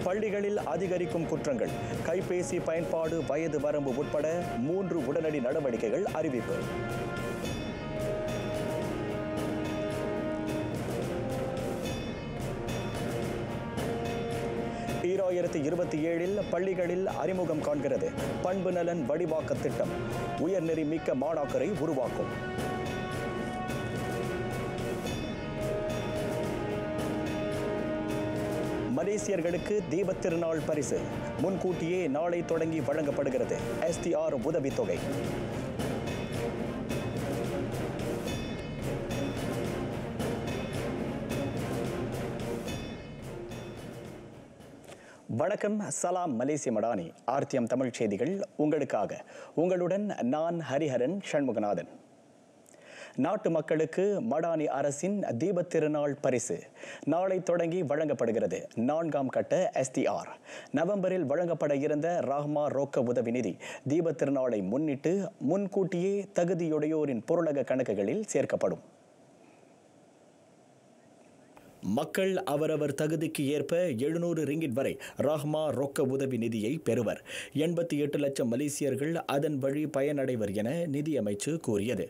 பள்ளிகளில் அதிகரிக்கும் குற்றங்கள், கைபேசி பயன்பாடு, வயது வரம்பு உட்பட 3 உடனடி நடவடிக்கைகள் அறிவிப்பு. ஈராயிரத்து 27 பள்ளிகளில் அறிமுகம் காண்கிறது பண்பு நலன் வடிவாக்க திட்டம். உயர்நெறி மிக்க மாணாக்கரை உருவாக்கும். மலேசியர்களுக்கு தீபத் திருநாள் பரிசு முன்கூட்டியே நாளை தொடங்கி வழங்கப்படுகிறது. STR உதவித்தொகை. வணக்கம், சலாம் மலேசிய மடானி. ஆர்த்தியம் தமிழ் செய்திகள் உங்களுக்காக. உங்களுடன் நான் ஹரிஹரன் சண்முகநாதன். நாட்டு மக்களுக்கு மடானி அரசின் தீபத் திருநாள் பரிசு நாளை தொடங்கி வழங்கப்படுகிறது. 4ஆம் கட்ட STR. நவம்பரில் வழங்கப்பட இருந்த ரஹ்மா ரொக்க உதவி நிதி தீபத் திருநாளை முன்னிட்டு முன்கூட்டியே தகுதியுடையோரின் பொருளக கணக்குகளில் சேர்க்கப்படும். மக்கள் அவரவர் தகுதிக்கு ஏற்ப 700 ரிங்கிட் வரை ரஹ்மா ரொக்க உதவி நிதியை பெறுவர். 88 லட்சம் மலேசியர்கள் அதன் வழி பயனடைவர் என நிதியமைச்சு கூறியது.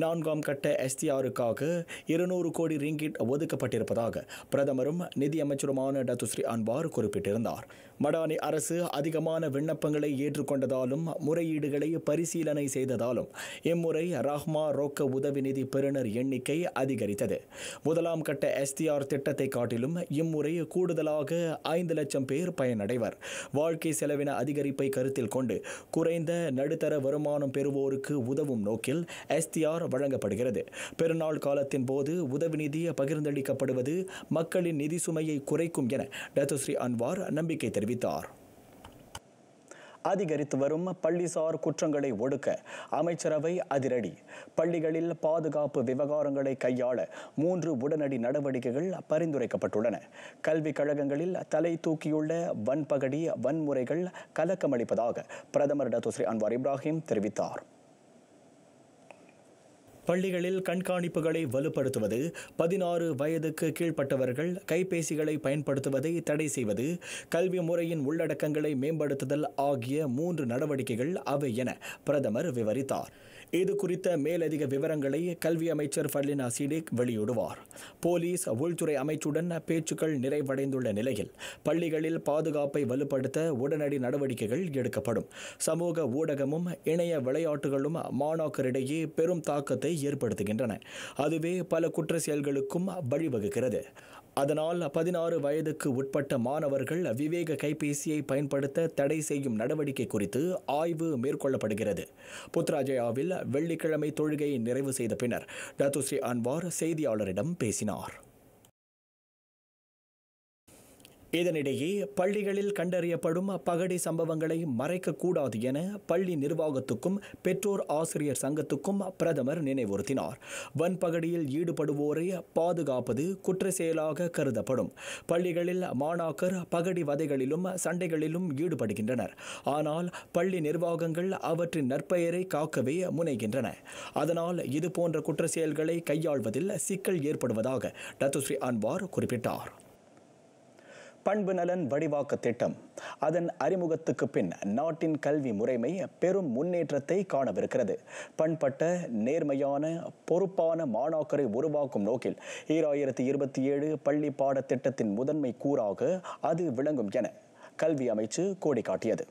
4ஆம் கட்ட STRக்காக 200 கோடி ரிங்கிட் ஒதுக்கப்பட்டிருப்பதாக பிரதமரும் நிதியமைச்சருமான டத்துஸ்ரீ அன்வார் குறிப்பிட்டிருந்தார். மடானி அரசு அதிகமான விண்ணப்பங்களை ஏற்றுக்கொண்டதாலும் முறையீடுகளை பரிசீலனை செய்ததாலும் இம்முறை ரஹ்மா ரொக்க உதவி நிதி பெறுநர் எண்ணிக்கை அதிகரித்தது. முதலாம் கட்ட STR திட்டத்தை காட்டிலும் இம்முறை கூடுதலாக 5 லட்சம் பேர் பயனடைவர். வாழ்க்கை செலவின அதிகரிப்பை கருத்தில் கொண்டு குறைந்த நடுத்தர வருமானம் பெறுவோருக்கு உதவும் நோக்கில் STR வழங்கப்படுகிறது. பெருநாள் காலத்தின் போது உதவி நிதி பகிர்ந்தளிக்கப்படுவது மக்களின் நிதி சுமையை குறைக்கும் என டத்துஸ்ரீ அன்வார் நம்பிக்கை தெரிவித்தார். அதிகரித்து வரும் பள்ளிசார் குற்றங்களை ஒடுக்க அமைச்சரவை அதிரடி. பள்ளிகளில் பாதுகாப்பு விவகாரங்களை கையாள 3 உடனடி நடவடிக்கைகள் பரிந்துரைக்கப்பட்டுள்ளன. கல்விக் கழகங்களில் தலை தூக்கியுள்ள வன்பகடி வன்முறைகள் கலக்கமளிப்பதாக பிரதமர் டத்துஸ்ரீ அன்வார் இப்ராஹிம் தெரிவித்தார். பள்ளிகளில் கண்காணிப்புகளை வலுப்படுத்துவது, 16 வயதுக்கு கீழ்ப்பட்டவர்கள் கைபேசிகளை பயன்படுத்துவதை தடை செய்வது, கல்வி முறையின் உள்ளடக்கங்களை மேம்படுத்துதல் ஆகிய 3 நடவடிக்கைகள் அவை என பிரதமர் விவரித்தார். இது குறித்த மேலதிக விவரங்களை கல்வி அமைச்சர் ஃபர்லினா சிடிக் வெளியிடுவார். போலீஸ் உள்துறை அமைச்சுடன் பேச்சுக்கள் நிறைவடைந்துள்ள நிலையில் பள்ளிகளில் பாதுகாப்பை வலுப்படுத்த உடனடி நடவடிக்கைகள் எடுக்கப்படும். சமூக ஊடகமும் இணைய விளையாட்டுகளும் மாணாக்கரிடையே பெரும் தாக்கத்தை ஏற்படுத்துகின்றன. அதுவே பல குற்ற செயல்களுக்கும் வழிவகுக்கிறது. அதனால் 16 வயதுக்கு உட்பட்ட மாணவர்கள் விவேக கைபேசியை பயன்படுத்த தடை செய்யும் நடவடிக்கை குறித்து ஆய்வு மேற்கொள்ளப்படுகிறது. புத்ராஜயாவில் வெள்ளிக்கிழமை தொழுகையை நிறைவு செய்த பின்னர் டத்துஸ்ரீ அன்வார் செய்தியாளரிடம் பேசினார். இதனிடையே பள்ளிகளில் கண்டறியப்படும் பகடி சம்பவங்களை மறைக்கக்கூடாது என பள்ளி நிர்வாகத்துக்கும் பெற்றோர் ஆசிரியர் சங்கத்துக்கும் பிரதமர் நினைவுறுத்தினார். வன்பகடியில் ஈடுபடுவோரை பாதுகாப்பது குற்ற செயலாக கருதப்படும். பள்ளிகளில் மாணாக்கர் பகடி வதைகளிலும் சண்டைகளிலும் ஈடுபடுகின்றனர். ஆனால் பள்ளி நிர்வாகங்கள் அவற்றின் நற்பெயரை காக்கவே முனைகின்றன. அதனால் இதுபோன்ற குற்ற செயல்களை கையாள்வதில் சிக்கல் ஏற்படுவதாக டத்துஸ்ரீ அன்வார் குறிப்பிட்டார். பண்பு நலன் வடிவாக்க திட்டம். அதன் அறிமுகத்துக்கு பின் நாட்டின் கல்வி முறைமை பெரும் முன்னேற்றத்தை காணவிருக்கிறது. பண்பட்ட, நேர்மையான, பொறுப்பான மாணாக்கரை உருவாக்கும் நோக்கில் 2027 பள்ளி பாடத்திட்டத்தின் முதன்மை கூறாக அது விளங்கும் என கல்வி அமைச்சு கோடி காட்டியது.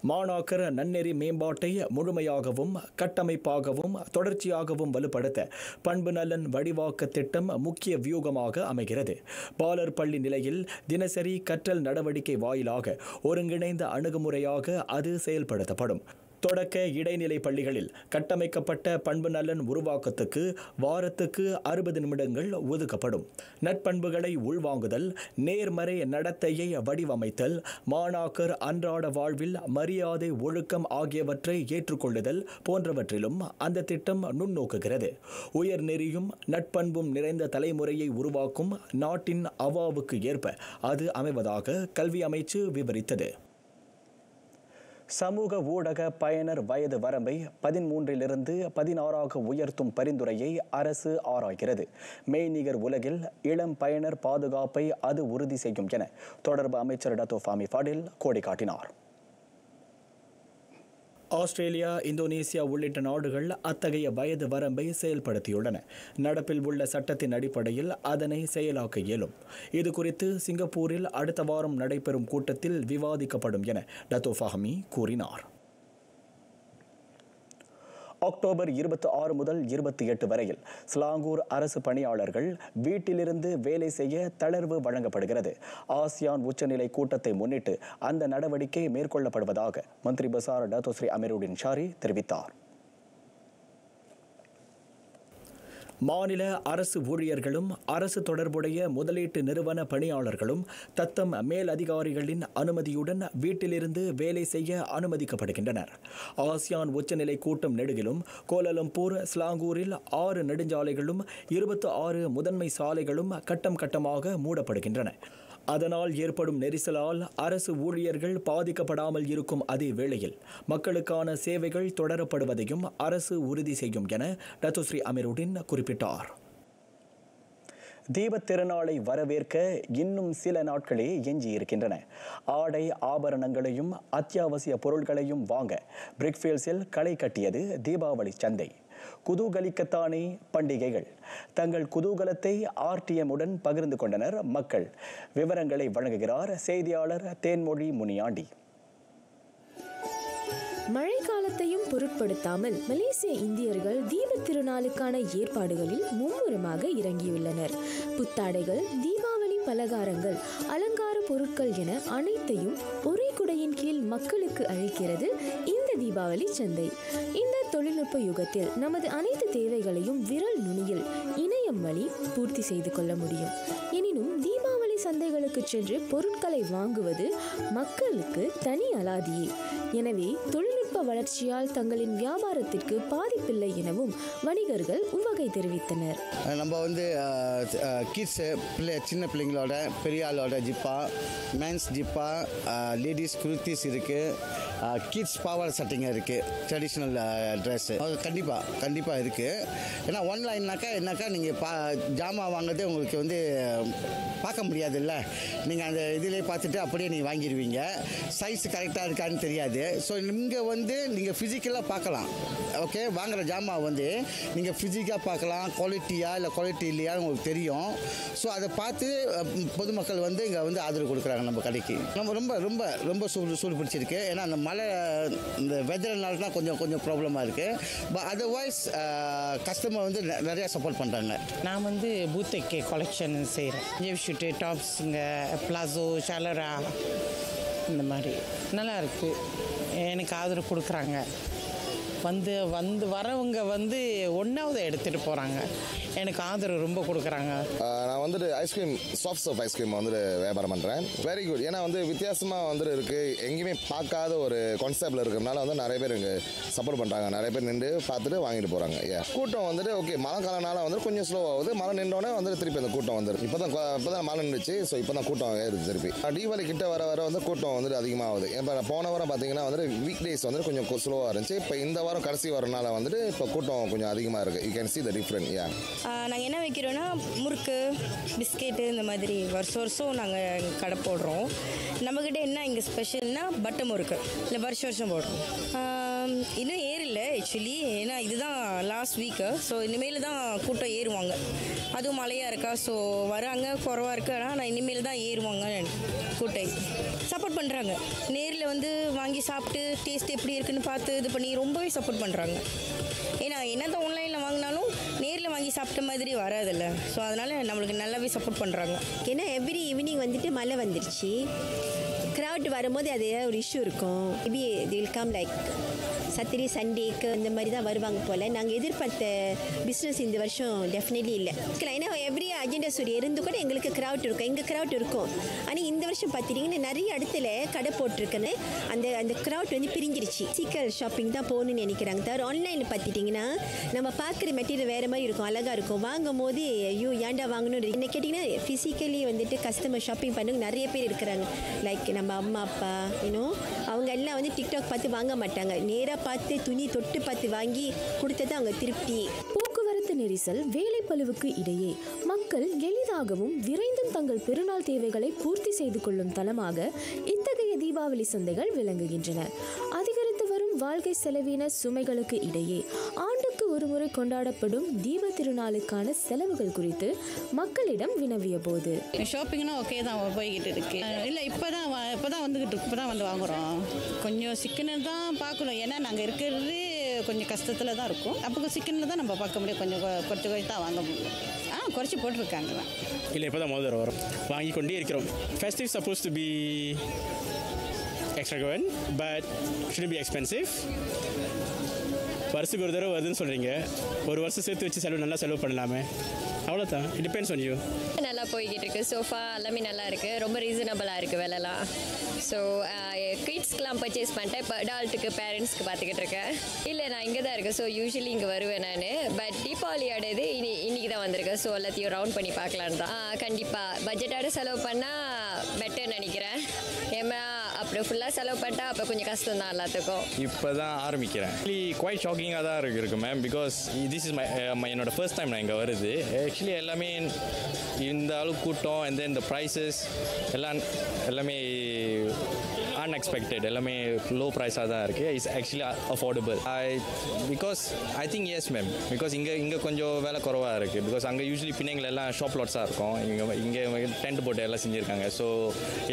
மாணாக்கர் நன்னெறி மேம்பாட்டை முழுமையாகவும் கட்டமைப்பாகவும் தொடர்ச்சியாகவும் வலுப்படுத்த பண்பு நலன் வடிவாக்க திட்டம் முக்கிய வியூகமாக அமைகிறது. பாலர் பள்ளி நிலையில் தினசரி கற்றல் நடவடிக்கை வாயிலாக ஒருங்கிணைந்த அணுகுமுறையாக அது செயல்படுத்தப்படும். தொடக்க இடைநிலை பள்ளிகளில் கட்டமைக்கப்பட்ட பண்பு நலன் உருவாக்கத்துக்கு வாரத்துக்கு 60 நிமிடங்கள் ஒதுக்கப்படும். நற்பண்புகளை உள்வாங்குதல், நேர்மறை நடத்தையை வடிவமைத்தல், மாணாக்கர் அன்றாட வாழ்வில் மரியாதை, ஒழுக்கம் ஆகியவற்றை ஏற்றுக்கொள்ளுதல் போன்றவற்றிலும் அந்த திட்டம் நுண்ணோக்குகிறது. உயர் நெறியும் நட்பண்பும் நிறைந்த தலைமுறையை உருவாக்கும் நாட்டின் அவாவுக்கு ஏற்ப அது அமைவதாக கல்வி அமைச்சு விவரித்தது. சமூக ஊடக பயனர் வயது வரம்பை 13 16 உயர்த்தும் பரிந்துரையை அரசு ஆராய்கிறது. மெய்நிகர் உலகில் இளம் பயனர் பாதுகாப்பை அது உறுதி செய்யும் என தொடர்பு அமைச்சர் டத்தோ ஃபாமி ஃபடில் கோடி காட்டினார். ஆஸ்திரேலியா, இந்தோனேசியா உள்ளிட்ட நாடுகள் அத்தகைய வயது வரம்பை செயல்படுத்தியுள்ளன. நடப்பில் உள்ள சட்டத்தின் அடிப்படையில் அதனை செயலாக்க இயலும். இதுகுறித்து சிங்கப்பூரில் அடுத்த வாரம் நடைபெறும் கூட்டத்தில் விவாதிக்கப்படும் என டத்தோ ஃபாமி கூறினார். அக்டோபர் 26 முதல் 28 வரையில் ஸ்லாங்கூர் அரசு பணியாளர்கள் வீட்டிலிருந்து வேலை செய்ய தளர்வு வழங்கப்படுகிறது. ஆசியான் உச்சநிலை கூட்டத்தை முன்னிட்டு அந்த நடவடிக்கை மேற்கொள்ளப்படுவதாக மந்திரி பசார் டத்தோ ஸ்ரீ அமீருடின் ஷாரி தெரிவித்தார். மாநில அரசு ஊழியர்களும் அரசு தொடர்புடைய முதலீட்டு நிறுவன பணியாளர்களும் தத்தம் மேலதிகாரிகளின் அனுமதியுடன் வீட்டிலிருந்து வேலை செய்ய அனுமதிக்கப்படுகின்றனர். ஆசியான் உச்சநிலை கூட்டம் நெடுகிலும் கோலாலம்பூர், ஸ்லாங்கூரில் 6 நெடுஞ்சாலைகளும் 26 முதன்மை சாலைகளும் கட்டம் கட்டமாக மூடப்படுகின்றன. அதனால் ஏற்படும் நெரிசலால் அரசு ஊழியர்கள் பாதிக்கப்படாமல் இருக்கும் அதே வேளையில் மக்களுக்கான சேவைகள் தொடரப்படுவதையும் அரசு உறுதி செய்யும் என டத்தோ ஸ்ரீ அமீருடின் குறிப்பிட்டார். தீபத் திருநாளை வரவேற்க இன்னும் சில நாட்களே எஞ்சியிருக்கின்றன. ஆடை ஆபரணங்களையும் அத்தியாவசிய பொருட்களையும் வாங்க பிரிக்ஃபீல்ட்ஸில் களை கட்டியது தீபாவளி சந்தை. குதூகலிக்கத்தானே பண்டிகைகள். தங்கள் குதூகலத்தை RTM உடன் பகிர்ந்து கொண்டனர் மக்கள். விவரங்களை வழங்குகிறார் செய்தியாளர் தேன்மொழி முனியாண்டி. மழைக்காலத்தையும் பொருட்படுத்தாமல் மலேசிய இந்தியர்கள் தீபத் திருநாளுக்கான ஏற்பாடுகளில் மும்முரமாக இறங்கியுள்ளனர். புத்தாடைகள், தீபாவளி பலகாரங்கள், அலங்கார பொருட்கள் என அனைத்தையும் ஒரே குடையின் கீழ் மக்களுக்கு அளிக்கிறது இந்த தீபாவளி சந்தை. இந்த தொழில்நுட்ப யுகத்தில் நமது அனைத்து தேவைகளையும் விரல் நுனியில் இணையம் வழி பூர்த்தி செய்து கொள்ள முடியும். எனினும் தீபாவளி சந்தைகளுக்கு சென்று பொருட்களை வாங்குவது மக்களுக்கு தனி அலாதியே. எனவே தொழில்நுட்ப வளர்ச்சியால் தங்களின் வியாபாரத்திற்கு பாதிப்பில்லை எனவும் வணிகர்கள் உவகை தெரிவித்தனர். நம்ம கிட்ஸ் சின்ன பிள்ளைங்களோட பெரிய ஆளோட ஜிப்பா, மென்ஸ் ஜிப்பா, லேடிஸ் குர்த்திஸ் இருக்குது, கிட்ஸ் பாவாடை சட்டைங்க இருக்குது, ட்ரெடிஷ்னல் ட்ரெஸ்ஸு கண்டிப்பாக இருக்குது. ஏன்னா ஆன்லைன்னாக்கா நீங்கள் ஜாமான் வாங்குறதே உங்களுக்கு பார்க்க முடியாதுல்ல. நீங்கள் அந்த இதிலே பார்த்துட்டு அப்படியே நீங்கள் வாங்கிடுவீங்க. சைஸ் கரெக்டாக இருக்கான்னு தெரியாது. ஸோ இங்கே நீங்கள் ஃபிசிக்கலாக பார்க்கலாம். ஓகே, வாங்குகிற ஜாமான் நீங்கள் ஃபிசிக்காக பார்க்கலாம், குவாலிட்டியாக இல்லை குவாலிட்டி இல்லையான்னு உங்களுக்கு தெரியும். ஸோ அதை பார்த்து பொதுமக்கள் இங்கே ஆதரவு கொடுக்குறாங்க நம்ம கடைக்கு. நம்ம ரொம்ப ரொம்ப ரொம்ப சூடு பிடிச்சிருக்கு. ஏன்னா அந்த மழை இந்த வெதர்னால தான் கொஞ்சம் ப்ராப்ளமாக இருக்குது. பட் அதர்வைஸ் கஸ்டமர் நிறையா சப்போர்ட் பண்ணுறாங்க. நான் பூத்தெக்கே கலெக்ஷன் செய்கிறேன். ஜெவ்ஷூட்டு, டாப்ஸுங்க, பிளாசோ, ஷலரா, இந்த மாதிரி நல்லா இருக்குது. எனக்கு ஆதரவு கொடுக்குறாங்க. வரவங்க ஒன்றாவது எடுத்துகிட்டு போகிறாங்க. எனக்கு ஆதரவு ரொம்ப கொடுக்குறாங்க. நான் ஐஸ்கிரீம், சாஃப்ட் சர்வ் ஐஸ்கிரீம் வியாபாரம் பண்ணுறேன். Very good. ஏன்னா வித்தியாசமாக இருக்குது. எங்கேயுமே பார்க்காத ஒரு கான்செப்டில் இருக்கிறதுனால நிறைய பேர் இங்கே சப்போர்ட் பண்ணுறாங்க. நிறைய பேர் நின்று பார்த்துட்டு வாங்கிட்டு போகிறாங்க. கூட்டம் ஓகே, மழை காலனால கொஞ்சம் ஸ்லோ ஆகுது. மழை நின்றோடனே திருப்பி அந்த கூட்டம் இப்போ தான் மழை நின்றுச்சு. ஸோ இப்போ தான் கூட்டம் ஏறுது திருப்பி. தீபாவளி கிட்ட வர கூட்டம் அதிகமாகுது. இப்போ போன வாரம் பார்த்தீங்கன்னா வீக் டேஸ் கொஞ்சம் ஸ்லோவாக இருந்துச்சு. இப்போ இந்த வாரம் கடைசி வரனால இப்போ கூட்டம் கொஞ்சம் அதிகமாக இருக்குது. You can see the difference. நாங்கள் என்ன வைக்கிறோன்னா முறுக்கு, பிஸ்கெட்டு, இந்த மாதிரி வருஷம் நாங்கள் கடை போடுறோம். நம்மக்கிட்ட என்ன இங்கே ஸ்பெஷல்னா பட்டர் முறுக்கு இல்லை வருஷம் போடுறோம். இன்னும் ஏறல ஆக்சுவலி. ஏன்னா இதுதான் லாஸ்ட் வீக்கு. ஸோ இனிமேல் தான் கூட்டம் ஏறுவாங்க. அதுவும் மழையாக இருக்கா, ஸோ வராங்க குறவாக இருக்கு. ஆனால் இனிமேல் தான் ஏறுவாங்க. கூட்டம் சப்போர்ட் பண்ணுறாங்க. நேரில் வாங்கி சாப்பிட்டு டேஸ்ட் எப்படி இருக்குன்னு பார்த்து இது பண்ணி ரொம்பவே சப்போர்ட் பண்ணுறாங்க. ஏன்னா என்னதான் ஆன்லைனில் வாங்கினாலும் நேரில் வாங்கி சாப்பிட்ட மாதிரி வராதில்ல. ஸோ அதனால் நம்மளுக்கு நல்லாவே சப்போர்ட் பண்ணுறாங்க. ஏன்னா எவ்ரி ஈவினிங் மழை வந்துருச்சு. க்ரௌட் வரும்போது அது ஒரு இஷ்யூ இருக்கும். Maybe they will come like Saturday சண்டேக்கு இந்த மாதிரி தான் வருவாங்க போல். நாங்கள் எதிர்பார்த்த பிஸ்னஸ் இந்த வருஷம் டெஃபினெட்லி இல்லை. ஏன்னா எவ்ரி அஜெண்டா சூரிய இருந்து கூட எங்களுக்கு க்ரௌட் இருக்கும், எங்கள் க்ரௌட் இருக்கும். ஆனால் இந்த வருஷம் பார்த்துட்டிங்கன்னா நிறைய இடத்துல கடை போட்டிருக்குன்னு அந்த க்ரௌட் பிரிஞ்சிருச்சு. ஃபிசிக்கல் ஷாப்பிங் தான் போகணுன்னு நினைக்கிறாங்க. தவிர ஆன்லைனில் பார்த்துட்டிங்கன்னா நம்ம பார்க்குற மெட்டீரியல் வேறு மாதிரி இருக்கும், அழகாக இருக்கும். வாங்கும் போது ஐயோ ஏண்டா வாங்கணும்னு என்ன கேட்டிங்கன்னா ஃபிசிக்கலி கஸ்டமர் ஷாப்பிங் பண்ணவங்க நிறைய பேர் இருக்கிறாங்க. லைக் நம்ம அம்மா அப்பா அவங்க எல்லாம் வந்து டிக்டாக் பார்த்து வாங்க மாட்டாங்க, நேராக பார்த்து துணி தொட்டு பார்த்து வாங்கி கொடுத்தது அவங்க திருப்தி. போக்குவரத்து நெரிசல், வேலைப்பளுவுக்கு இடையே மக்கள் எளிதாகவும் விரைந்தும் தங்கள் பெருநாள் தேவைகளை பூர்த்தி செய்து கொள்ளும் தளமாக இத்தகைய தீபாவளி சந்தைகள் விளங்குகின்றன. அதிகரித்து வரும் வாழ்க்கை செலவின சுமைகளுக்கு இடையே ஆண்டுக்கு ஒருமுறை கொண்டாடப்படும் தீப திருநாளுக்கான செலவுகள் குறித்து மக்களிடம் வினவிய போது, ஷாப்பிங்னா ஓகே தான் போய்கிட்டு இருக்கு. இல்லை இப்போ தான் வந்துக்கிட்டு இருக்கு, இப்போ தான் வந்து வாங்குகிறோம். கொஞ்சம் சிக்கனு தான் பார்க்கணும், ஏன்னா நாங்கள் இருக்கிறது கொஞ்சம் கஷ்டத்தில் தான் இருக்கும். அப்போ சிக்கனில் தான் நம்ம பார்க்க முடியும், கொஞ்சம் குறைச்சி தான் வாங்க முடியும். குறைச்சி போட்டிருக்காங்க தான். இல்லை இப்போ தான் முதல்ல வரும், வாங்கி கொண்டே இருக்கிறோம். Festive suppose to be extravagant but shouldn't be expensive. வருஷத்துக்கு ஒரு தடவை வருதுன்னு சொல்கிறீங்க, ஒரு வருஷம் சேர்த்து வச்சு நல்லா செலவு பண்ணலாமே, அவ்வளோதான். It depends on you. நல்லா போய்கிட்டு இருக்குது. சோஃபா எல்லாமே நல்லா இருக்குது, ரொம்ப ரீசனபிளாக இருக்குது விலைலாம். ஸோ கிட்ஸ்க்கெலாம் பர்ச்சேஸ் பண்ணிட்டேன். இப்போ அடால்ட்டுக்கு பேரண்ட்ஸ்க்கு பார்த்துக்கிட்டு இருக்கேன். இல்லை நான் இங்கே தான் இருக்கேன், ஸோ யூஸ்வலி இங்கே வருவேன் நான். பட் தீபாவளியோட இது இன்றைக்கி தான் வந்திருக்கேன். ஸோ எல்லாத்தையும் ரவுண்ட் பண்ணி பார்க்கலான்னு தான். கண்டிப்பாக பட்ஜெட்டோட செலவு பண்ணால் பெட்டர்னு நினைக்கிறேன். ஏன்னா அப்புறம் ஃபுல்லாக செலவு பண்ணிட்டா அப்போ கொஞ்சம் கஷ்டம் தான் எல்லாத்துக்கும். இப்போ தான் ஆரம்பிக்கிறேன். குவைட் ஷாக்கிங்காக தான் இருக்கு மேம், பிகாஸ் திஸ் இஸ் என்னோட ஃபர்ஸ்ட் டைம் நான் இங்கே வருது. ஆக்சுவலி எல்லாமே இந்த அளவுக்கு கூட்டம், அண்ட் தென் இந்த ப்ரைஸஸ் எல்லாமே அன்எக்ஸ்பெக்டட், எல்லாமே லோ ப்ரைஸாக தான் இருக்குது. It's actually affordable. Because I think yes ma'am, because இங்கே கொஞ்சம் விலை குறவாக இருக்குது. பிகாஸ் அங்கே யூஸ்வலி பின்னைங்கள் எல்லாம் ஷாப் லாட்ஸாக இருக்கும், இங்கே டென்ட் போட்டு எல்லாம் செஞ்சுருக்காங்க. So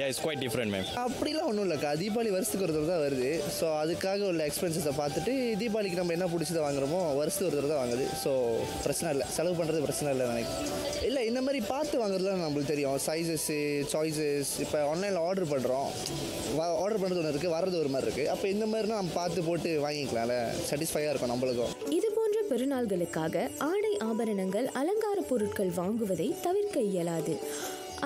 it's quite different ma'am. அப்படிலாம் ஒன்றும் இல்லைக்கா, தீபாவளி வருஷத்துக்கு ஒரு தடவை தான் வருது. ஸோ அதுக்காக உள்ள எக்ஸ்பென்சஸை பார்த்துட்டு தீபாவளிக்கு நம்ம என்ன பிடிச்சதை வாங்குறோமோ வருஷத்துக்கு ஒரு தடவை தான் வாங்குது. ஸோ பிரச்சனை இல்லை, செலவு பண்ணுறது பிரச்சனை இல்லை நினைக்கிறேன். இல்லை இந்த மாதிரி பார்த்து வாங்குறதுலாம் நம்மளுக்கு தெரியும், சைஸஸ்ஸு சாய்ஸஸ். இப்போ ஆன்லைனில் ஆர்டர் பண்ணுறோம், ஆர்டர் பண்ணுறது ஒன்று இருக்குது, வர்றது ஒரு மாதிரி இருக்குது. அப்போ இந்த மாதிரினா நம்ம பார்த்து போட்டு வாங்கிக்கலாம்ல, சாட்டிஸ்ஃபையாக இருக்கும் நம்மளுக்கும். இது போன்ற பெருநாள்களுக்காக ஆடை ஆபரணங்கள், அலங்கார பொருட்கள் வாங்குவதை தவிர்க்க இயலாது.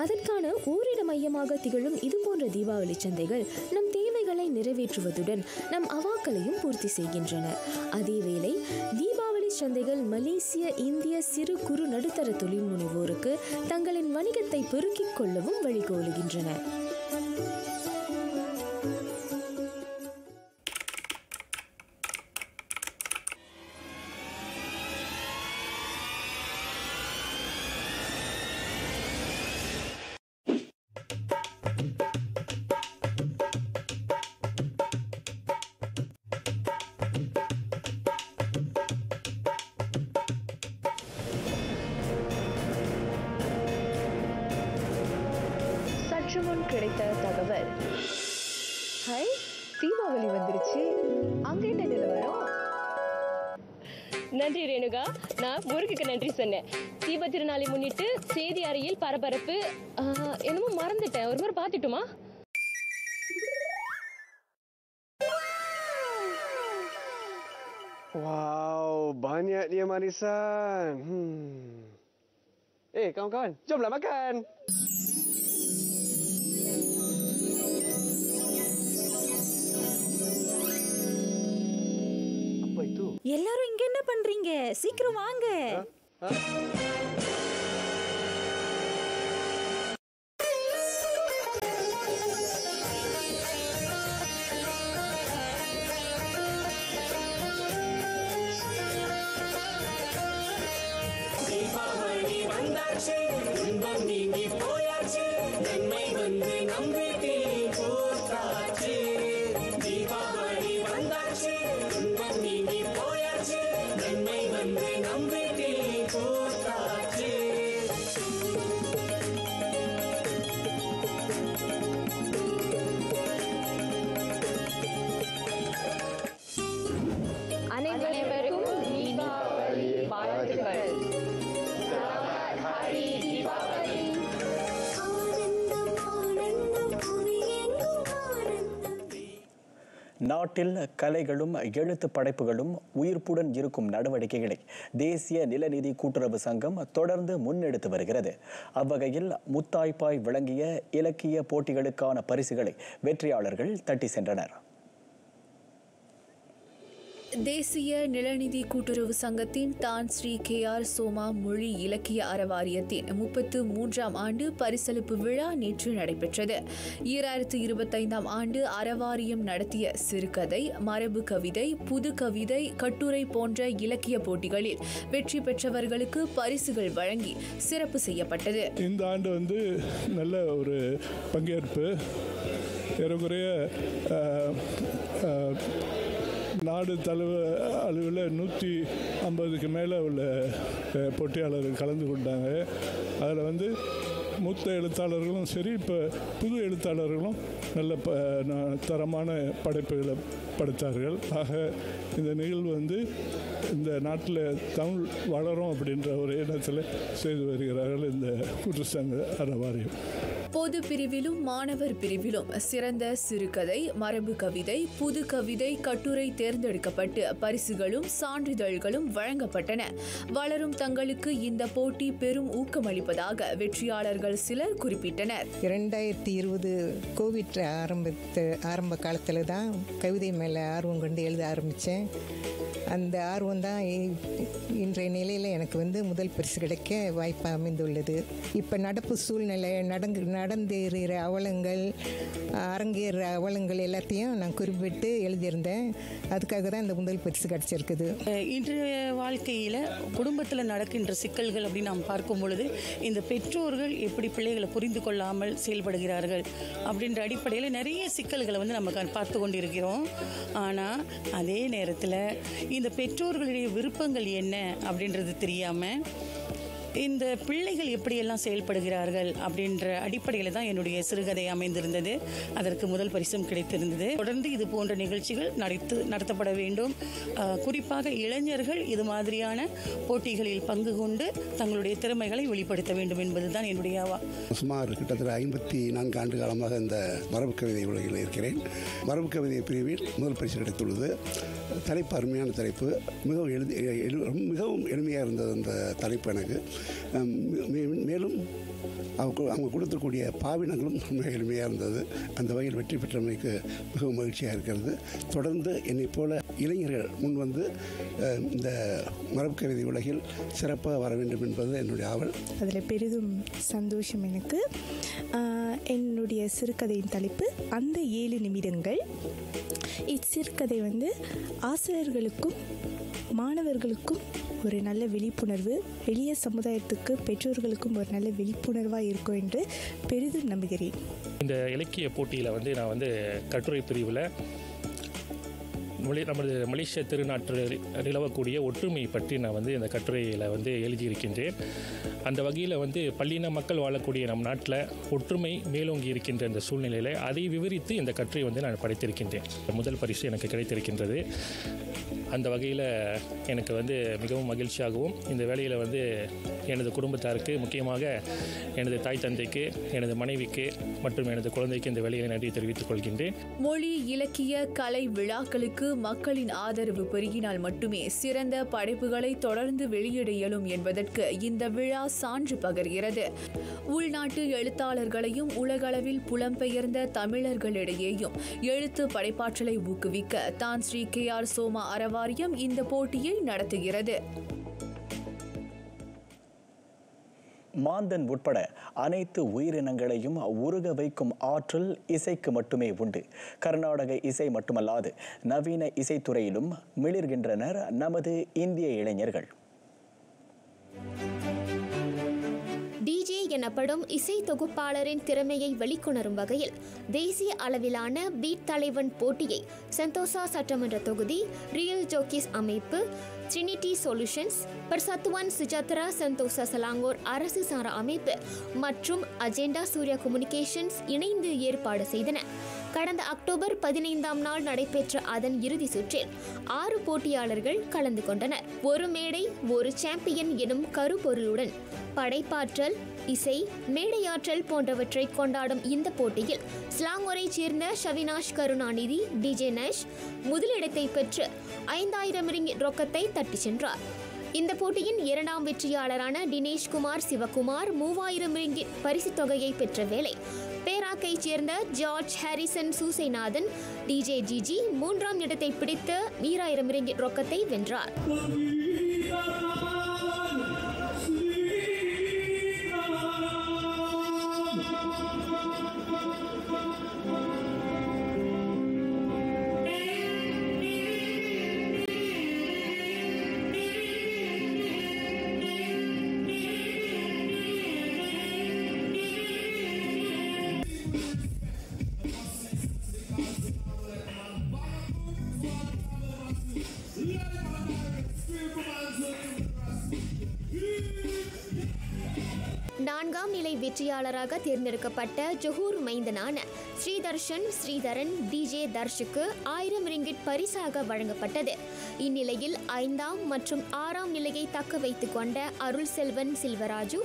அதற்கான ஓரிட மையமாக திகழும் இதுபோன்ற தீபாவளி சந்தைகள் நம் தேவைகளை நிறைவேற்றுவதுடன் நம் அவாக்களையும் பூர்த்தி செய்கின்றன. அதேவேளை தீபாவளி சந்தைகள் மலேசிய, இந்திய சிறு குறு நடுத்தர தொழில் முனைவோருக்கு தங்களின் வணிகத்தை பெருக்கிக் கொள்ளவும் வழிகோலுகின்றன. முன் கிடைத்த தகவல், ஹை தீபாவளி வந்துருச்சு, அங்க என்ன நிலவரம்? நன்றி ரேணுகா, நான் முருகுக்கு நன்றி சொன்னேன். தீப திருநாளை முன்னிட்டு செய்தி அறையில் பரபரப்பு. என்னமோ மறந்துட்டேன், ஒரு முறை பார்த்துட்டுமா? Wow, banyak dia manisan. Kawan-kawan, jomlah makan. எல்லாரும் இங்க என்ன பண்றீங்க? சீக்கிரம் வாங்க. தீபாவளி வந்தாச்சு, இன்பம் நீங்கி போயாச்சு, நன்மை வந்து நம் வீட்டில் பூத்தாச்சு. தீபாவளி வந்தாச்சு, இன்பம் நீங்கி போயாச்சு, நன்மை வந்து நம் வீட்டில் பூத்தாச்சு. அனைவருக்கும் தீபாவளி வாழ்த்துக்கள். நாட்டில் கலைகளும் எழுத்து படைப்புகளும் உயிர்ப்புடன் இருக்கும் நடவடிக்கைகளை தேசிய நிலநிதி கூட்டுறவு சங்கம் தொடர்ந்து முன்னெடுத்து வருகிறது. அவ்வகையில் முத்தாய்ப்பாய் விளங்கிய இலக்கிய போட்டிகளுக்கான பரிசுகளை வெற்றியாளர்கள் தட்டி சென்றனர். தேசிய நிலநிதி கூட்டுறவு சங்கத்தின் தான் ஸ்ரீ KR சோமா மொழி இலக்கிய அறவாரியத்தின் 33ஆம் ஆண்டு பரிசளிப்பு விழா நேற்று நடைபெற்றது. 2025ஆம் ஆண்டு அறவாரியம் நடத்திய சிறுகதை, மரபு கவிதை, புது கவிதை, கட்டுரை போன்ற இலக்கிய போட்டிகளில் வெற்றி பெற்றவர்களுக்கு பரிசுகள் வழங்கி சிறப்பு செய்யப்பட்டது. இந்த ஆண்டு நல்ல ஒரு பங்கேற்பு, ஏறக்குறைய நாடு அளவில் 150க்கு மேலே உள்ள போட்டியாளர்கள் கலந்து கொண்டாங்க. அதில் மூத்த எழுத்தாளர்களும் சரி, இப்போ புது எழுத்தாளர்களும் நல்ல தரமான படைப்புகளை படைத்தார்கள். ஆக இந்த நிகழ்வு இந்த நாட்டில் தமிழ் வளரும் அப்படின்ற ஒரு எண்ணத்தில் செய்து வருகிறார்கள் இந்த கூட்டுச்சங்க அறவாரியம். பொது பிரிவிலும் மாணவர் பிரிவிலும் சிறந்த சிறுகதை, மரபு கவிதை, புது கவிதை, கட்டுரை தேர்ந்தெடுக்கப்பட்டு பரிசுகளும் சான்றிதழ்களும் வழங்கப்பட்டன. வளரும் தங்களுக்கு இந்த போட்டி பெரும் ஊக்கமளிப்பதாக வெற்றியாளர்கள் சிலர் குறிப்பிட்டனர். 2020 கோவிட் ஆரம்ப காலத்தில் தான் கவிதை மேலே ஆர்வம் கொண்டு எழுத ஆரம்பித்தேன். அந்த ஆர்வம் தான் இன்றைய நிலையில் எனக்கு முதல் பரிசு கிடைக்க வாய்ப்பு அமைந்துள்ளது. இப்போ நடப்பு சூழ்நிலை நடந்தேறுகிற அவலங்கள், அரங்கேற அவலங்கள் எல்லாத்தையும் நான் குறிப்பிட்டு எழுதியிருந்தேன். அதுக்காக தான் இந்த முதல் பரிசு கிடைச்சிருக்குது. இன்றைய வாழ்க்கையில் குடும்பத்தில் நடக்கின்ற சிக்கல்கள் அப்படின்னு நாம் பார்க்கும் பொழுது இந்த பெற்றோர்கள் எப்படி பிள்ளைகளை புரிந்து கொள்ளாமல் செயல்படுகிறார்கள் அப்படின்ற அடிப்படையில் நிறைய சிக்கல்களை நம்ம பார்த்து கொண்டிருக்கிறோம். ஆனால் அதே நேரத்தில் இந்த பெற்றோர்களுடைய விருப்பங்கள் என்ன அப்படின்றது தெரியாமல் இந்த பிள்ளைகள் எப்படியெல்லாம் செயல்படுகிறார்கள் அப்படின்ற அடிப்படையில் தான் என்னுடைய சிறுகதை அமைந்திருந்தது. அதற்கு முதல் பரிசும் கிடைத்திருந்தது. தொடர்ந்து இது போன்ற நிகழ்ச்சிகள் நடத்தப்பட வேண்டும். குறிப்பாக இளைஞர்கள் இது மாதிரியான போட்டிகளில் பங்கு கொண்டு தங்களுடைய திறமைகளை வெளிப்படுத்த வேண்டும் என்பதுதான் என்னுடைய ஆவா. சுமார் கிட்டத்தட்ட 54 ஆண்டு காலமாக இந்த மரபு கவிதை உலகில் இருக்கிறேன். மரபு கவிதை பிரிவில் முதல் பரிசு கிடைத்துள்ளது. தலைப்பு அருமையான தலைப்பு, மிகவும் எளிமையாக இருந்தது அந்த தலைப்பு எனக்கு. மேலும் அவங்க கொடுக்கக்கூடிய பாவினங்களும் மிக எளிமையாக இருந்தது. அந்த வகையில் வெற்றி பெற்றமைக்கு மிகவும் மகிழ்ச்சியாக இருக்கிறது. தொடர்ந்து என்னை போல இளைஞர்கள் முன் இந்த மரபு கவிதை உலகில் சிறப்பாக வர வேண்டும் என்பது என்னுடைய ஆவல். அதில் பெரிதும் சந்தோஷம் எனக்கு. என்னுடைய சிறுகதையின் தலைப்பு அந்த 7 நிமிடங்கள். இச்சிறுகதை ஆசிரியர்களுக்கும் மாணவர்களுக்கும் ஒரு நல்ல விழிப்புணர்வு, எளிய சமுதாயத்துக்கு பெற்றோர்களுக்கும் ஒரு நல்ல விழிப்புணர்வாக இருக்கும் என்று பெரிதும் நம்புகிறேன். இந்த இலக்கிய போட்டியில் நான் கட்டுரை பிரிவில் நமது மலேசிய திருநாட்டில் நிலவக்கூடிய ஒற்றுமை பற்றி நான் இந்த கட்டுரையில் எழுதியிருக்கின்றேன். அந்த வகையில் பல்லின மக்கள் வாழக்கூடிய நம் நாட்டில் ஒற்றுமை மேலோங்கி இருக்கின்ற இந்த சூழ்நிலையில் அதை விவரித்து இந்த கட்டுரை நான் படைத்திருக்கின்றேன். முதல் பரிசு எனக்கு கிடைத்திருக்கின்றது. அந்த வகையில் எனக்கு மிகவும் மகிழ்ச்சியாகவும், இந்த வேலையில் எனது குடும்பத்தாருக்கு, முக்கியமாக எனது தாய் தந்தைக்கு, எனது மனைவிக்கு மற்றும் எனது குழந்தைக்கு இந்த வேலையை நன்றி தெரிவித்துக் கொள்கின்றேன். மொழி, இலக்கிய, கலை விழாக்களுக்கு மக்களின் ஆதரவு பெருகினால் மட்டுமே சிறந்த படைப்புகளை தொடர்ந்து வெளியிட இயலும் என்பதற்கு இந்த விழா சான்று பகர்கிறது. உள்நாட்டு எழுத்தாளர்களையும் உலகளவில் புலம்பெயர்ந்த தமிழர்களிடையேயும் எழுத்து படைப்பாற்றலை ஊக்குவிக்க தான் ஸ்ரீ KR சோமா அறவாரியம் இந்த போட்டியை நடத்துகிறது. மாந்தன் உட்பட அனைத்து உயிரினங்களையும் உருக வைக்கும் ஆற்றல் இசைக்கு மட்டுமே உண்டு. கர்நாடக இசை மட்டுமல்லாது நவீன இசைத்துறையிலும் மிளிர்கின்றனர் நமது இந்திய இளைஞர்கள். டிஜே எனப்படும் இசை தொகுப்பாளரின் திறமையை வெளிக்கொணரும் வகையில் தேசிய அளவிலான பீட் தலைவன் போட்டியை சந்தோசா சட்டமன்ற தொகுதி, ரியல் ஜோக்கிஸ் அமைப்பு, ட்ரினிட்டி சொல்யூஷன்ஸ், பர்சத்துவான் சுஜாத்ரா சந்தோசா சலாங்கோர் அரசு சாரா அமைப்பு மற்றும் அஜெண்டா சூர்யா கம்யூனிகேஷன்ஸ் இணைந்து ஏற்பாடு செய்தன. கடந்த அக்டோபர் 15ஆம் நாள் நடைபெற்ற அதன் இறுதி சுற்றில் 6 போட்டியாளர்கள் கலந்து கொண்டனர். ஒரு மேடை ஒரு சாம்பியன் எனும் கருப்பொருளுடன் படைப்பாற்றல், இசை, மேடையாற்றல் போன்றவற்றை கொண்டாடும் இந்த போட்டியில் ஸ்லாங்கோரை சேர்ந்த ஷவினாஷ் கருணாநிதி டிஜே நேஷ் முதலிடத்தை பெற்று 5000 ரிங்கிட் ரொக்கத்தை தட்டி சென்றார். இந்த போட்டியின் 2ஆம் வெற்றியாளரான தினேஷ்குமார் சிவகுமார் 3000 ரிங்கிட் பரிசு தொகையை பெற்ற வேளை பேராக்கைச் சேர்ந்த ஜார்ஜ் ஹாரிசன் சூசைநாதன் டிஜே ஜிஜி 3ஆம் இடத்தை பிடித்து 2000 ரிங்கிட் ரொக்கத்தை வென்றார். நான்காம் நிலை வெற்றியாளராக தேர்ந்தெடுக்கப்பட்ட ஜொஹூர் மைந்தனான ஸ்ரீதரன் டிஜே தர்ஷுக்கு 1000 ரிங்கிட் பரிசாக வழங்கப்பட்டது. இந்நிலையில் 5ஆம் மற்றும் 6ஆம் நிலையை தக்க வைத்துக் கொண்ட அருள் Selvan சில்வராஜு,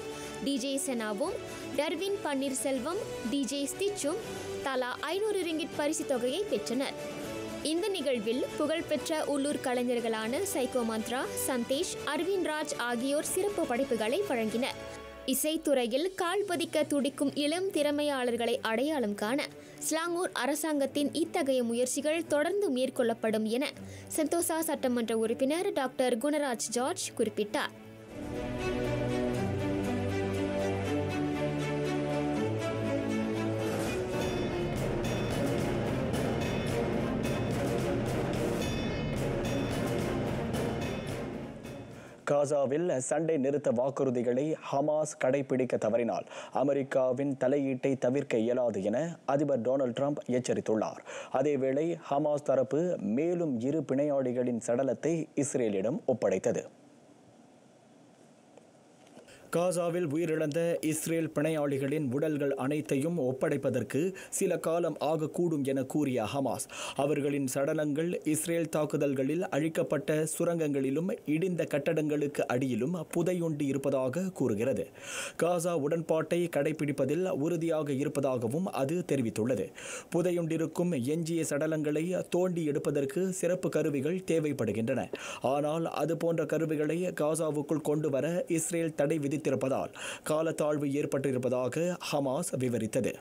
DJ செனாவும், Darwin Panneerselvam, DJ ஸ்டிச்சும் தலா 500 ரிங்கிட் பரிசு தொகையை பெற்றனர். இந்த நிகழ்வில் புகழ்பெற்ற உள்ளூர் கலைஞர்களான சைக்கோ மந்த்ரா, சந்தேஷ், அரவிந்த் ராஜ் ஆகியோர் சிறப்பு படைப்புகளை வழங்கினர். இசைத்துறையில் கால் பதிக்க துடிக்கும் இளம் திறமையாளர்களை அடையாளம் காண ஸ்லாங்கூர் அரசாங்கத்தின் இத்தகைய முயற்சிகள் தொடர்ந்து மேற்கொள்ளப்படும் என செந்தோசா சட்டமன்ற உறுப்பினர் டாக்டர் குணராஜ் ஜார்ஜ் குறிப்பிட்டார். காசாவில் சண்டை நிறுத்த வாக்குறுதிகளை ஹமாஸ் கடைபிடிக்க தவறினால் அமெரிக்காவின் தலையீட்டை தவிர்க்க இயலாது என அதிபர் டொனால்ட் ட்ரம்ப் எச்சரித்துள்ளார். அதேவேளை ஹமாஸ் தரப்பு மேலும் 2 பிணையாளிகளின் சடலத்தை இஸ்ரேலிடம் ஒப்படைத்தது. காசாவில் உயிரிழந்த இஸ்ரேல் பிணையாளிகளின் உடல்கள் அனைத்தையும் ஒப்படைப்பதற்கு சில காலம் ஆகக்கூடும் என கூறிய ஹமாஸ், அவர்களின் சடலங்கள் இஸ்ரேல் தாக்குதல்களில் அழிக்கப்பட்ட சுரங்கங்களிலும் இடிந்த கட்டடங்களுக்கு அடியிலும் புதையுண்டு இருப்பதாக கூறுகிறது. காசா உடன்பாட்டை கடைபிடிப்பதில் உறுதியாக இருப்பதாகவும் அது தெரிவித்துள்ளது. புதையுண்டிருக்கும் எஞ்சிய சடலங்களை தோண்டி எடுப்பதற்கு சிறப்பு கருவிகள் தேவைப்படுகின்றன. ஆனால் அதுபோன்ற கருவிகளை காசாவுக்குள் கொண்டு வர இஸ்ரேல் தடை விதித்திருப்பதால் காலத்தாழ்வு ஏற்பட்டிருப்பதாக ஹமாஸ் விவரித்தது.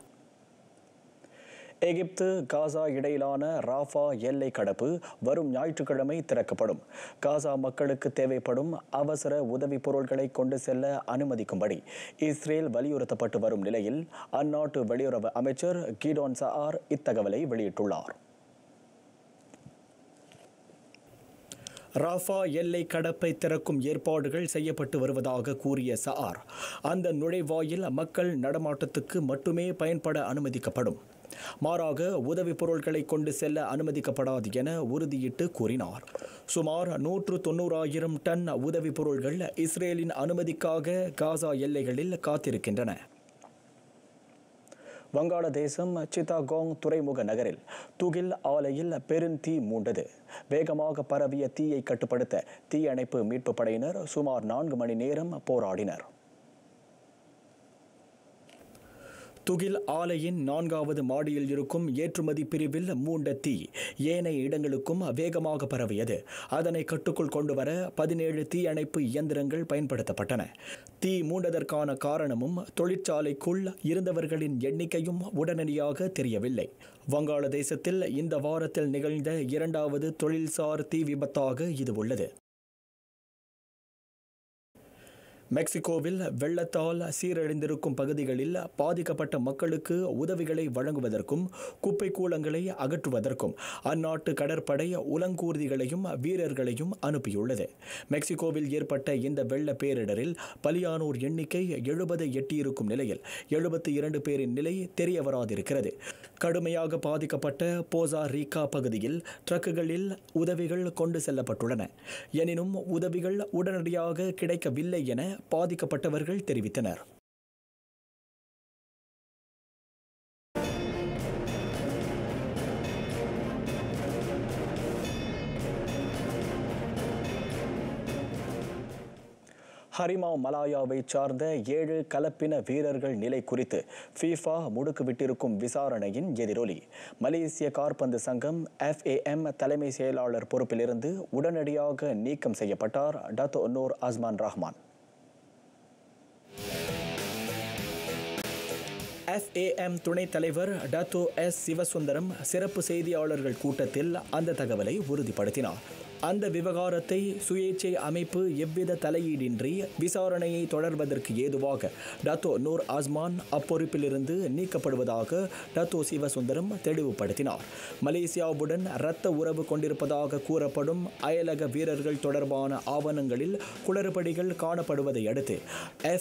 எகிப்து காசா இடையிலான ராஃபா எல்லை கடப்பு வரும் ஞாயிற்றுக்கிழமை திறக்கப்படும். காசா மக்களுக்கு தேவைப்படும் அவசர உதவி பொருட்களை கொண்டு செல்ல அனுமதிக்கும்படி இஸ்ரேல் வலியுறுத்தப்பட்டு வரும் நிலையில் அந்நாட்டு வெளியுறவு அமைச்சர் கிடோன் சஆர் இத்தகவலை வெளியிட்டுள்ளார். ராஃபா எல்லை கடப்பை திறக்கும் ஏற்பாடுகள் செய்யப்பட்டு வருவதாக கூறிய சஆர், அந்த நுழைவாயில் மக்கள் நடமாட்டத்துக்கு மட்டுமே பயன்பட அனுமதிக்கப்படும். மாறாக உதவி பொருட்களை கொண்டு செல்ல அனுமதிக்கப்படாது என உறுதியிட்டு கூறினார். சுமார் 190,000 டன் உதவி பொருட்கள் இஸ்ரேலின் அனுமதிக்காக காசா எல்லைகளில் காத்திருக்கின்றன. வங்காளதேசம் சித்தாகோங் துறைமுக நகரில் துகில் ஆலையில் பெருந்தீ மூண்டது. வேகமாக பரவிய தீயை கட்டுப்படுத்த தீயணைப்பு மீட்பு படையினர் சுமார் 4 மணி நேரம் போராடினர். துகில் ஆலையின் 4வது மாடியில் இருக்கும் ஏற்றுமதி பிரிவில் மூண்ட தீ ஏனைய இடங்களுக்கும் வேகமாக பரவியது. அதனை கட்டுக்குள் கொண்டு வர 17 தீயணைப்பு இயந்திரங்கள் பயன்படுத்தப்பட்டன. தீ மூண்டதற்கான காரணமும் தொழிற்சாலைக்குள் இருந்தவர்களின் எண்ணிக்கையும் உடனடியாக தெரியவில்லை. வங்காளதேசத்தில் இந்த வாரத்தில் நிகழ்ந்த 2வது தொழில்சார் தீ விபத்தாக இது உள்ளது. மெக்சிகோவில் வெள்ளத்தால் சீரழிந்திருக்கும் பகுதிகளில் பாதிக்கப்பட்ட மக்களுக்கு உதவிகளை வழங்குவதற்கும் குப்பை கூளங்களை அகற்றுவதற்கும் அந்நாட்டு கடற்படை உலங்கூர்திகளையும் வீரர்களையும் அனுப்பியுள்ளது. மெக்சிகோவில் ஏற்பட்ட இந்த வெள்ள பேரிடரில் பலியானோர் எண்ணிக்கை 70 எட்டியிருக்கும் நிலையில் 72 பேரின் நிலை தெரியவராதிருக்கிறது. கடுமையாக பாதிக்கப்பட்ட போசா ரீகா பகுதியில் ட்ரக்குகளில் உதவிகள் கொண்டு செல்லப்பட்டுள்ளன. எனினும் உதவிகள் உடனடியாக கிடைக்கவில்லை என பாதிக்கப்பட்டவர்கள் தெரிவித்தனர். ஹரிமாவ் மலாயாவை சார்ந்த 7 கலப்பின வீரர்கள் நிலை குறித்து ஃபீஃபா முடுக்குவிட்டிருக்கும் விசாரணையின் எதிரொலி. மலேசிய காற்பந்து சங்கம் FAM தலைமை செயலாளர் பொறுப்பிலிருந்து உடனடியாக நீக்கம் செய்யப்பட்டார் டத்தோ நூர் அஸ்மான் ரஹ்மான். FAM துணைத் தலைவர் டத்தோ எஸ் சிவசுந்தரம் சிறப்பு செய்தியாளர்கள் கூட்டத்தில் அந்த தகவலை உறுதிப்படுத்தினார். அந்த விவகாரத்தை சுயேட்சை அமைப்பு எவ்வித தலையீடின்றி விசாரணையை தொடர்வதற்கு ஏதுவாக டத்தோ நூர் ஆஸ்மான் அப்பொறுப்பிலிருந்து நீக்கப்படுவதாக டத்தோ சிவசுந்தரம் தெளிவுபடுத்தினார். மலேசியாவுடன் இரத்த உறவு கொண்டிருப்பதாக கூறப்படும் அயலக வீரர்கள் தொடர்பான ஆவணங்களில் குளறுபடிகள் காணப்படுவதை அடுத்து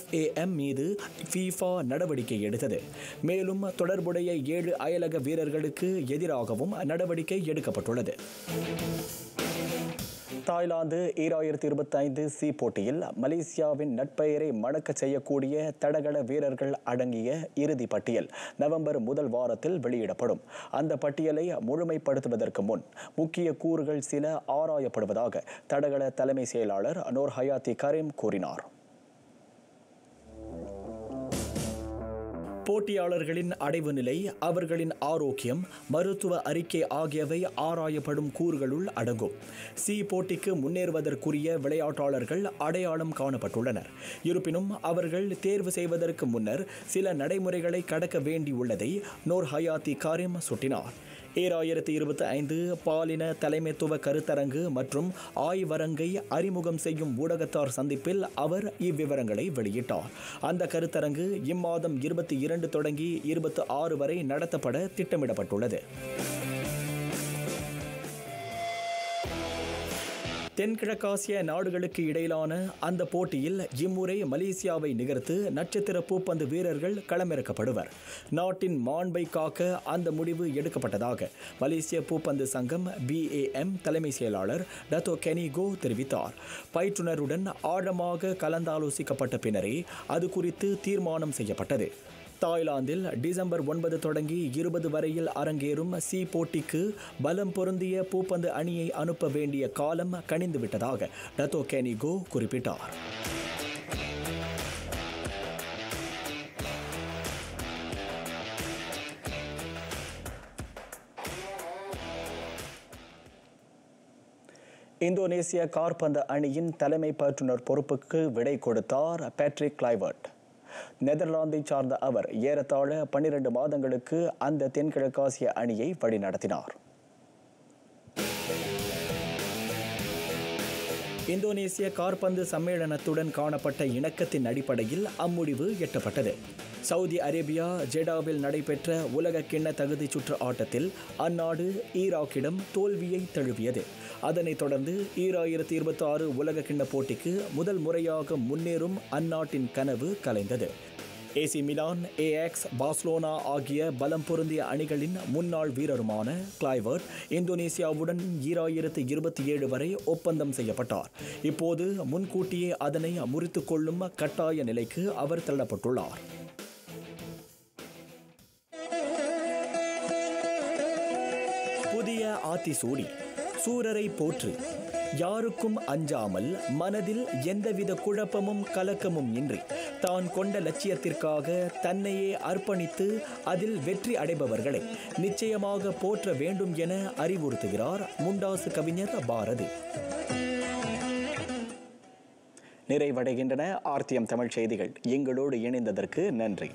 FAM மீது FIFA நடவடிக்கை எடுத்தது. மேலும் தொடர்புடைய 7 அயலக வீரர்களுக்கு எதிராகவும் நடவடிக்கை எடுக்கப்பட்டுள்ளது. தாய்லாந்து 2025 சி போட்டியில் மலேசியாவின் நட்பெயரை மணக்க செய்யக்கூடிய தடகள வீரர்கள் அடங்கிய இறுதி பட்டியல் நவம்பர் முதல் வாரத்தில் வெளியிடப்படும். அந்த பட்டியலை முழுமைப்படுத்துவதற்கு முன் முக்கிய கூறுகள் சில ஆராயப்படுவதாக தடகள தலைமை செயலாளர் நூர் ஹயாத்தி கரீம் கூறினார். போட்டியாளர்களின் அடைவு நிலை, அவர்களின் ஆரோக்கியம், மருத்துவ அறிக்கை ஆகியவை ஆராயப்படும் கூறுகளுள் அடங்கும். சி போட்டிக்கு முன்னேறுவதற்குரிய விளையாட்டாளர்கள் அடையாளம் காணப்பட்டுள்ளனர். இருப்பினும் அவர்கள் தேர்வு செய்வதற்கு முன்னர் சில நடைமுறைகளை கடக்க வேண்டியுள்ளதை நூர் ஹயாத்தி கரீம் சுட்டினார். 2025 பாலின தலைமைத்துவ கருத்தரங்கு மற்றும் ஆய்வரங்கை அறிமுகம் செய்யும் ஊடகத்தார் சந்திப்பில் அவர் இவ்விவரங்களை வெளியிட்டார். அந்த கருத்தரங்கு இம்மாதம் 22 தொடங்கி 26 வரை நடத்தப்பட திட்டமிடப்பட்டுள்ளது. தென்கிழக்காசிய நாடுகளுக்கு இடையிலான அந்த போட்டியில் இம்முறை மலேசியாவை நிகர்த்து நட்சத்திர பூப்பந்து வீரர்கள் களமிறக்கப்படுவர். நாட்டின் மாண்பை காக்க அந்த முடிவு எடுக்கப்பட்டதாக மலேசிய பூப்பந்து சங்கம் BAM தலைமை செயலாளர் டத்தோ கெனிகோ தெரிவித்தார். பயிற்றுனருடன் ஆழமாக கலந்தாலோசிக்கப்பட்ட பின்னரே அது குறித்து தீர்மானம் செய்யப்பட்டது. தாய்லாந்தில் டிசம்பர் 9 தொடங்கி 20 வரையில் அரங்கேறும் சி போட்டிக்கு பலம் பொருந்திய பூப்பந்து அணியை அனுப்ப வேண்டிய காலம் கனிந்துவிட்டதாக டத்தோ கெனிகோ குறிப்பிட்டார். இந்தோனேசிய காற்பந்து அணியின் தலைமை பயிற்றுனர் பொறுப்புக்கு விடை கொடுத்தார் பேட்ரிக் கிளைவர்ட். நெதர்லாந்தை சார்ந்த அவர் ஏறத்தாழ 12 மாதங்களுக்கு அந்த தென்கிழக்காசிய அணியை வழிநடத்தினார். இந்தோனேசிய காற்பந்து சம்மேளனத்துடன் காணப்பட்ட இணக்கத்தின் அடிப்படையில் அம்முடிவு எட்டப்பட்டது. சவுதி அரேபியா ஜெடாவில் நடைபெற்ற உலக கிண்ண தகுதிச் சுற்று ஆட்டத்தில் அந்நாடு ஈராக்கிடம் தோல்வியை தழுவியது. அதனைத் தொடர்ந்து 2026 உலக கிண்ண போட்டிக்கு முதல் முறையாக முன்னேறும் அந்நாட்டின் கனவு கலைந்தது. AC மிலான், AX, பார்சிலோனா ஆகிய பலம் பொருந்திய அணிகளின் முன்னாள் வீரருமான கிளைவர்ட் இந்தோனேசியாவுடன் 2027 வரை ஒப்பந்தம் செய்யப்பட்டார். இப்போது முன்கூட்டியே அதனை முறித்துக் கொள்ளும் கட்டாய நிலைக்கு அவர் தள்ளப்பட்டுள்ளார். புதிய ஆத்திசூடி சூரரை போற்று, யாருக்கும் அஞ்சாமல், மனதில் எந்தவித குழப்பமும் கலக்கமும் இன்றி தான் கொண்ட லட்சியத்திற்காக தன்னையே அர்ப்பணித்து அதில் வெற்றி அடைபவர்களை நிச்சயமாக போற்ற வேண்டும் என அறிவுறுத்துகிறார் முண்டாசு கவிஞர் பாரதி. நிறைவடைகின்றன RTM தமிழ் செய்திகள். எங்களோடு இணைந்ததற்கு நன்றி.